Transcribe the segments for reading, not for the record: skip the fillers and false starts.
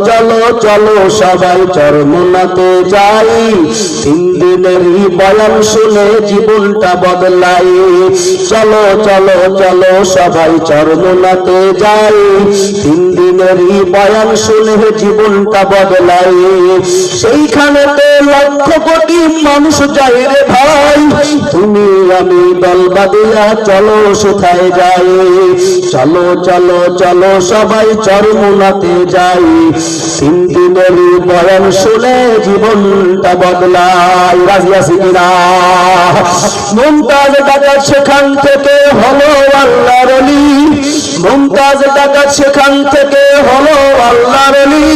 চলো চলো সবাই চরমোনাতে যাই, 3 দিনেরই বয়ান শুনে জীবনটা বদলাই। চলো চলো চলো সবাই চরমোনাতে যাই, 3 দিনেরই বয়ান শুনে জীবনটা বদলাই। সেইখানেতে লক্ষ কোটি মানুষ যায় রে ভাই, তুমি আমি দল বাঁধিয়া চলো সেথায় যাই। চলো চলো চলো সবাই চরমোনাতে যাই, 3 দিনেরই বয়ান শুনে জীবনটা বদলাই। রাজি আছি কিনা? মুমতাজ ডাকাত সেখান থেকে হলো আল্লাহর ওলি, মুমতাজ ডাকাত সেখান থেকে হলো আল্লাহর ওলি।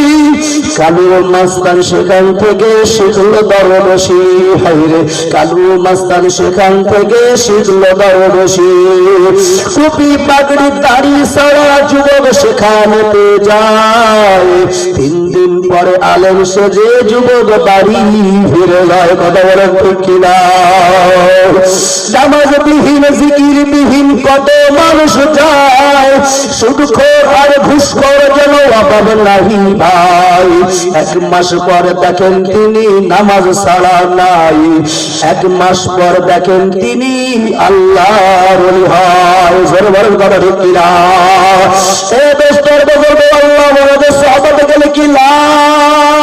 কালু মাস্তান সেখান থেকে শিখলো দরবেশি, হায়রে কালু মাস্তান সেখান থেকে শিখলো দরবেশি। টুপি পাগড়ি দাড়ি ছাড়া যুবক সেখানেতে যায়, 3 দিন পরে আলেম সেজে যুবক বাড়ি ফিরে যায়। কথা বলেন ঠিক কিনা? নামাজ বিহীন জিকির বিহীন কত মানুষ যায়, সুদখোর আর ঘুষখোর যেন অভাব নাহি ভাই। 1 মাস পর দেখেন তিনি নামাজ ছাড়া নাই, 1 মাস পর দেখেন তিনি আল্লাহর ওলি হয়। জোরে বলেন কথা ঠিক কিনা? এ দোস্তের বুজুর্গ আল্লাহ বলে সাহাবাতে গেলে কি লাভ?